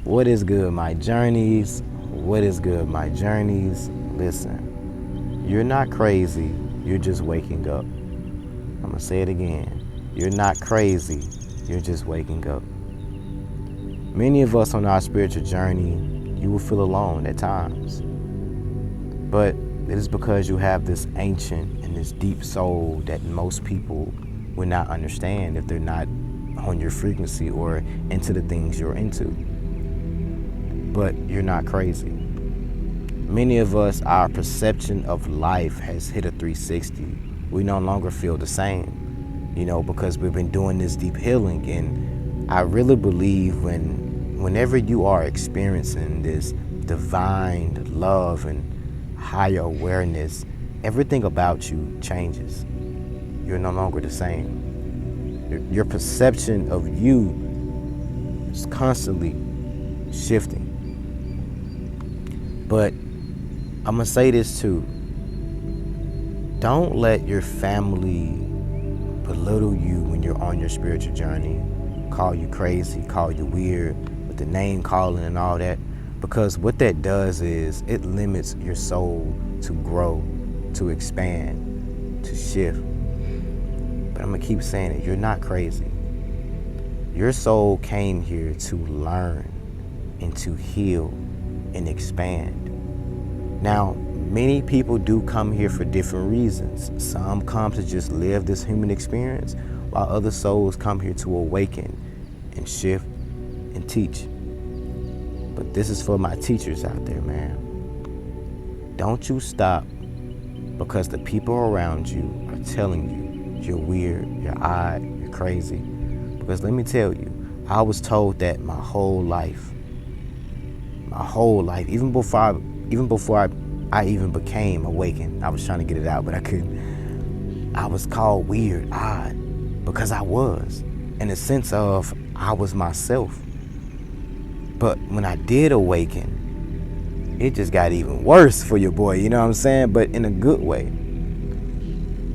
What is good, my journeys? What is good, my journeys? Listen, you're not crazy, you're just waking up. I'm gonna say it again. You're not crazy, you're just waking up. Many of us on our spiritual journey, you will feel alone at times. But it is because you have this ancient and this deep soul that most people would not understand if they're not on your frequency or into the things you're into. But you're not crazy. Many of us, our perception of life has hit a 360. We no longer feel the same, because we've been doing this deep healing. And I really believe whenever you are experiencing this divine love and higher awareness, everything about you changes. You're no longer the same. Your perception of you is constantly shifting. But I'm going to say this too. Don't let your family belittle you when you're on your spiritual journey, call you crazy, call you weird, with the name calling and all that. Because what that does is it limits your soul to grow, to expand, to shift. But I'm going to keep saying it. You're not crazy. Your soul came here to learn and to heal and expand. Now, many people do come here for different reasons. Some come to just live this human experience, while other souls come here to awaken and shift and teach. But this is for my teachers out there, man. Don't you stop because the people around you are telling you you're weird, you're odd, you're crazy. Because let me tell you, I was told that my whole life, even before I even became awakened. I was trying to get it out, but I couldn't. I was called weird, odd, because I was, in the sense of I was myself. But when I did awaken, it just got even worse for your boy, you know what I'm saying? But in a good way.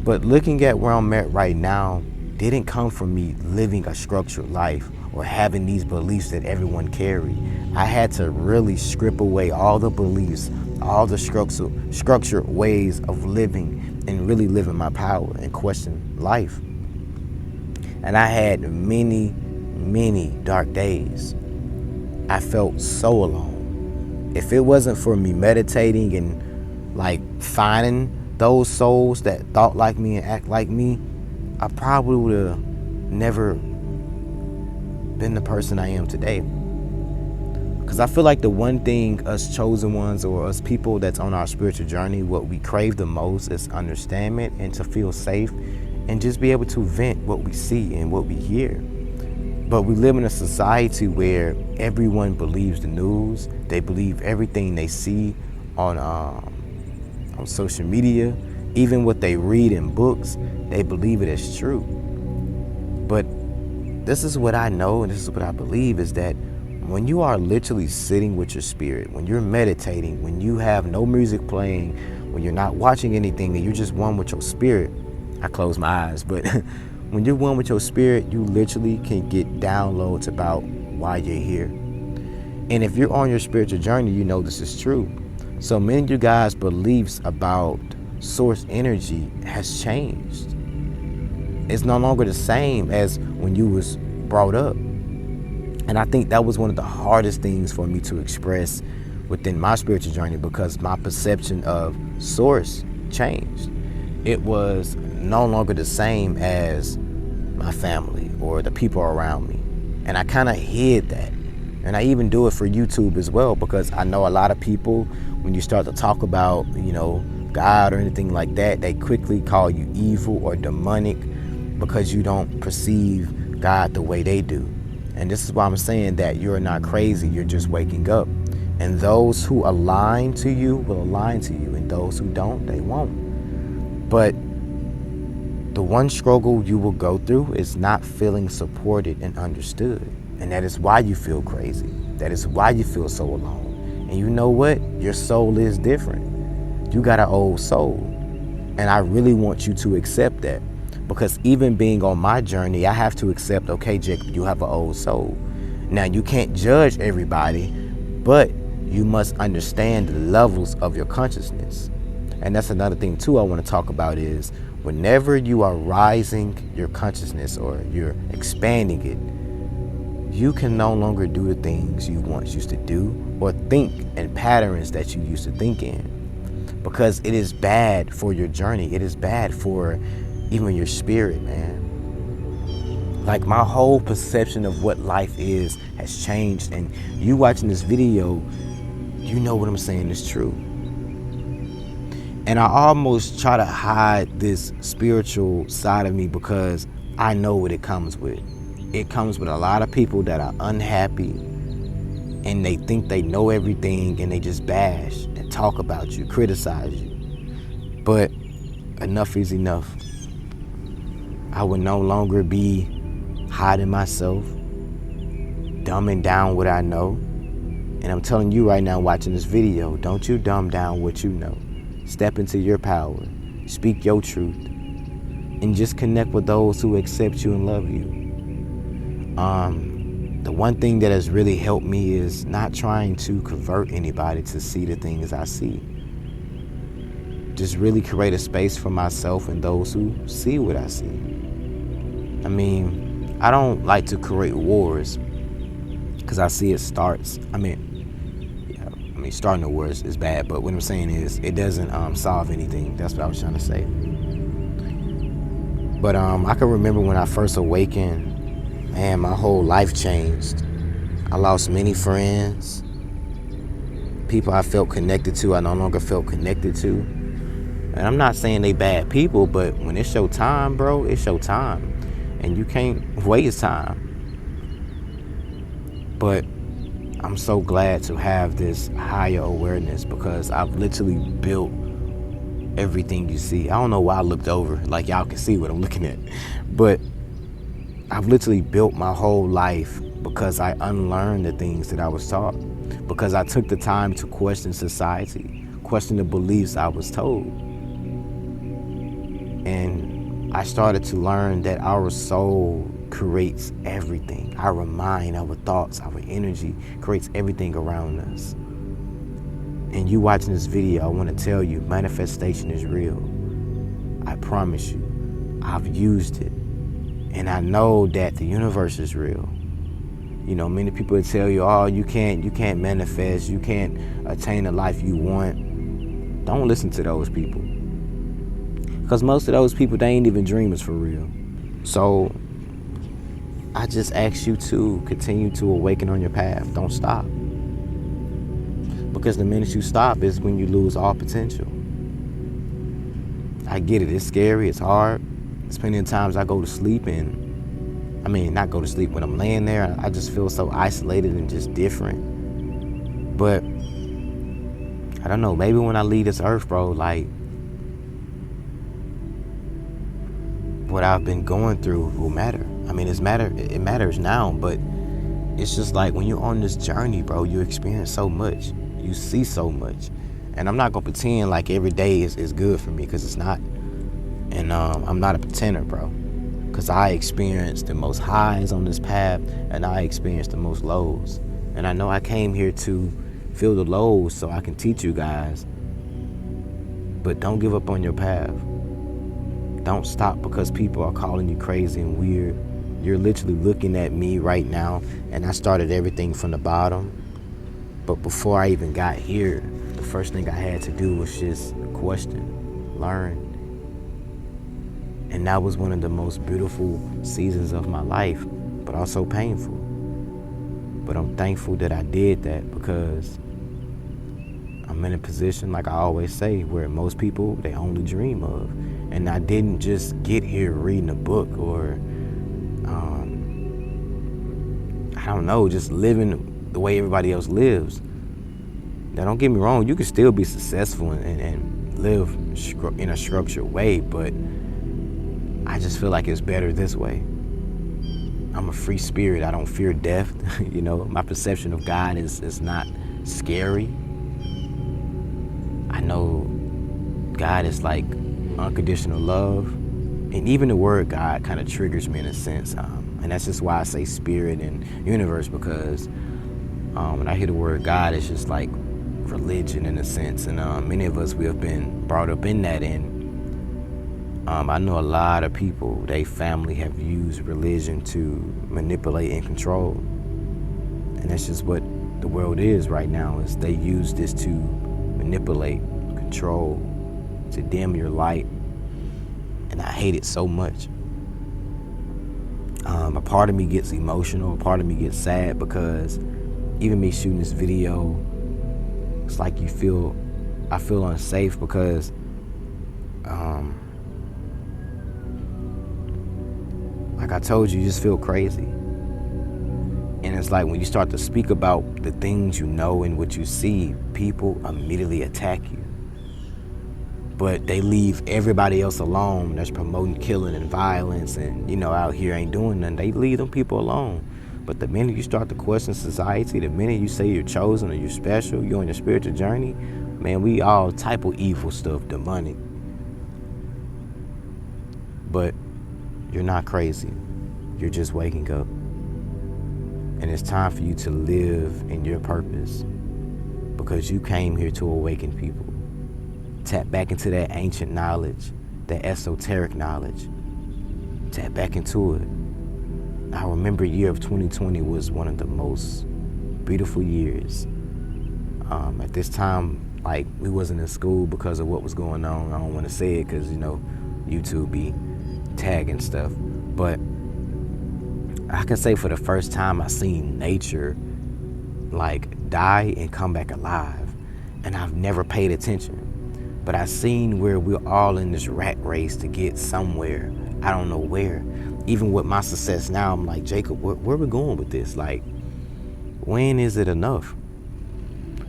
But looking at where I'm at right now didn't come from me living a structured life or having these beliefs that everyone carry. I had to really strip away all the beliefs, all the structured ways of living and really living my power and question life. And I had many, many dark days. I felt so alone. If it wasn't for me meditating and finding those souls that thought like me and act like me, I probably would have never been the person I am today. Because I feel like the one thing us chosen ones or us people that's on our spiritual journey, what we crave the most is understanding and to feel safe and just be able to vent what we see and what we hear. But we live in a society where everyone believes the news. They believe everything they see on social media. Even what they read in books, they believe it as true. But this is what I know and this is what I believe, is that when you are literally sitting with your spirit, when you're meditating, when you have no music playing, when you're not watching anything and you're just one with your spirit, I close my eyes, but when you're one with your spirit, you literally can get downloads about why you're here. And if you're on your spiritual journey, you know this is true. So many of you guys' beliefs about source energy has changed. It's no longer the same as when you was brought up. And I think that was one of the hardest things for me to express within my spiritual journey, because my perception of source changed. It was no longer the same as my family or the people around me. And I kind of hid that. And I even do it for YouTube as well, because I know a lot of people, when you start to talk about, God or anything like that, they quickly call you evil or demonic because you don't perceive God the way they do. And this is why I'm saying that you're not crazy, you're just waking up. And those who align to you will align to you, and those who don't, they won't. But the one struggle you will go through is not feeling supported and understood. And that is why you feel crazy. That is why you feel so alone. And you know what? Your soul is different. You got an old soul. And I really want you to accept that. Because even being on my journey, I have to accept, okay, Jacob, you have an old soul. Now, you can't judge everybody, but you must understand the levels of your consciousness. And that's another thing too I want to talk about is whenever you are rising your consciousness or you're expanding it, you can no longer do the things you once used to do or think in patterns that you used to think in, because it is bad for your journey. It is bad for even your spirit, man. Like, my whole perception of what life is has changed, and you watching this video, you know what I'm saying is true. And I almost try to hide this spiritual side of me because I know what it comes with. It comes with a lot of people that are unhappy and they think they know everything and they just bash and talk about you, criticize you. But enough is enough. I would no longer be hiding myself, dumbing down what I know. And I'm telling you right now watching this video, don't you dumb down what you know. Step into your power, speak your truth, and just connect with those who accept you and love you. The one thing that has really helped me is not trying to convert anybody to see the things I see. Just really create a space for myself and those who see what I see. I mean, I don't like to create wars because I see it starts. Starting a war is bad, but what I'm saying is it doesn't solve anything. That's what I was trying to say. But I can remember when I first awakened, man, my whole life changed. I lost many friends. People I felt connected to, I no longer felt connected to. And I'm not saying they bad people, but when it's your time, bro, it's your time. And you can't waste time. But I'm so glad to have this higher awareness because I've literally built everything you see. I don't know why I looked over, like y'all can see what I'm looking at, but I've literally built my whole life because I unlearned the things that I was taught, because I took the time to question society, question the beliefs I was told. And I started to learn that our soul creates everything. Our mind, our thoughts, our energy creates everything around us. And you watching this video, I want to tell you, manifestation is real. I promise you. I've used it. And I know that the universe is real. You know, many people will tell you, oh, you can't manifest, you can't attain the life you want. Don't listen to those people. Because most of those people, they ain't even dreamers for real. So I just ask you to continue to awaken on your path. Don't stop. Because the minute you stop is when you lose all potential. I get it. It's scary. It's hard. There's plenty of times I go to sleep and, not go to sleep, when I'm laying there, I just feel so isolated and just different. But I don't know. Maybe when I leave this earth, bro, like, what I've been going through will matter. It matters now, but it's just like when you're on this journey, bro, you experience so much. You see so much. And I'm not going to pretend like every day is good for me, because it's not. And I'm not a pretender, bro. Because I experienced the most highs on this path, and I experienced the most lows. And I know I came here to feel the lows so I can teach you guys. But don't give up on your path. Don't stop because people are calling you crazy and weird. You're literally looking at me right now, and I started everything from the bottom. But before I even got here, the first thing I had to do was just question, learn. And that was one of the most beautiful seasons of my life, but also painful. But I'm thankful that I did that, because I'm in a position, like I always say, where most people, they only dream of. And I didn't just get here reading a book or, just living the way everybody else lives. Now, don't get me wrong, you can still be successful and live in a structured way, but I just feel like it's better this way. I'm a free spirit. I don't fear death. My perception of God is not scary. I know God is like unconditional love. And even the word God kind of triggers me in a sense. And that's just why I say spirit and universe, because when I hear the word God, it's just like religion in a sense. And many of us, we have been brought up in that. And I know a lot of people, they family have used religion to manipulate and control. And that's just what the world is right now, is they use this to manipulate, control, to dim your light. And I hate it so much. A part of me gets emotional, a part of me gets sad, because even me shooting this video, it's like I feel unsafe, because like I told you just feel crazy. And it's like when you start to speak about the things you know and what you see, people immediately attack you. But they leave everybody else alone that's promoting killing and violence and, out here ain't doing nothing. They leave them people alone. But the minute you start to question society, the minute you say you're chosen or you're special, you're on your spiritual journey, man, we all type of evil stuff, demonic. But you're not crazy. You're just waking up. And it's time for you to live in your purpose, because you came here to awaken people. Tap back into that ancient knowledge, that esoteric knowledge. Tap back into it. I remember year of 2020 was one of the most beautiful years. At this time, like, we wasn't in school because of what was going on. I don't want to say it because, YouTube be tagging stuff. But I can say for the first time I seen nature like die and come back alive. And I've never paid attention. But I seen where we're all in this rat race to get somewhere. I don't know where. Even with my success now, I'm like, Jacob, where we going with this? Like, when is it enough?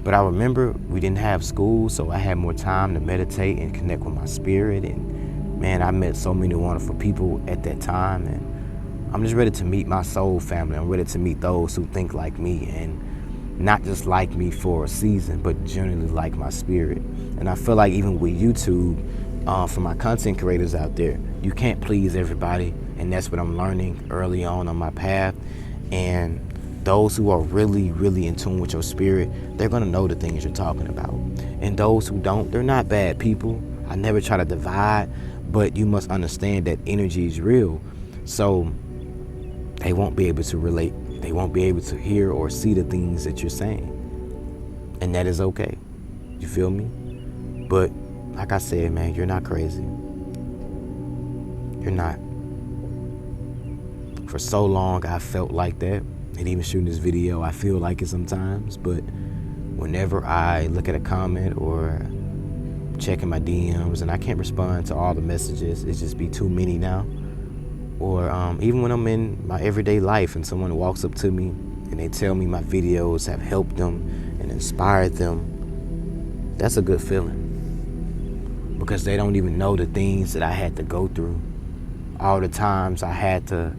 But I remember we didn't have school, so I had more time to meditate and connect with my spirit. And man, I met so many wonderful people at that time. And I'm just ready to meet my soul family. I'm ready to meet those who think like me, and not just like me for a season, but generally like my spirit. And I feel like even with YouTube, for my content creators out there, you can't please everybody. And that's what I'm learning early on my path. And those who are really, really in tune with your spirit, they're going to know the things you're talking about. And those who don't, they're not bad people. I never try to divide, but you must understand that energy is real. So they won't be able to relate. They won't be able to hear or see the things that you're saying. And that is okay. You feel me? But like I said, man, you're not crazy. You're not. For so long, I felt like that. And even shooting this video, I feel like it sometimes. But whenever I look at a comment or checking my DMs, and I can't respond to all the messages, it just be too many now. Or even when I'm in my everyday life and someone walks up to me and they tell me my videos have helped them and inspired them, that's a good feeling. Because they don't even know the things that I had to go through. All the times I had to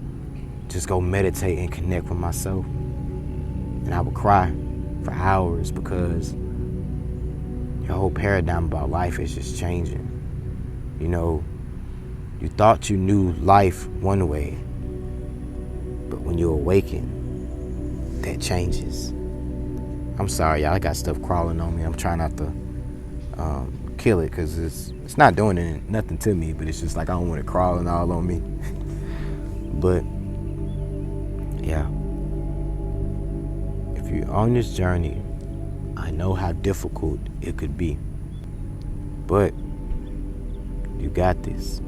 just go meditate and connect with myself. And I would cry for hours because your whole paradigm about life is just changing. You thought you knew life one way, but when you awaken, that changes. I'm sorry, y'all. I got stuff crawling on me. I'm trying not to kill it, because it's not doing nothing to me, but it's just like I don't want it crawling all on me. But yeah, if you're on this journey, I know how difficult it could be, but you got this.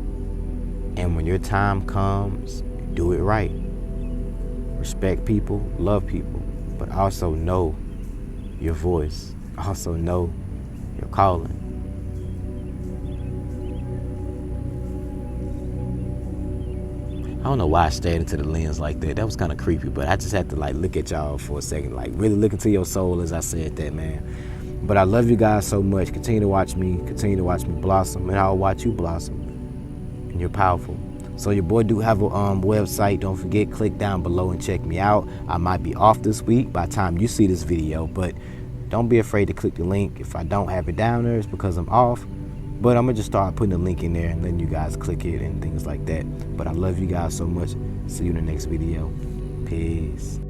And when your time comes, do it right. Respect people, love people, but also know your voice. Also know your calling. I don't know why I stared into the lens like that. That was kind of creepy, but I just had to look at y'all for a second, really look into your soul as I said that, man. But I love you guys so much. Continue to watch me blossom, and I'll watch you blossom. And you're powerful. So your boy do have a website. Don't forget, click down below and check me out. I might be off this week by the time you see this video, but don't be afraid to click the link. If I don't have it down there, it's because I'm off. But I'm gonna just start putting the link in there and letting you guys click it and things like that. But I love you guys so much. See you in the next video. Peace.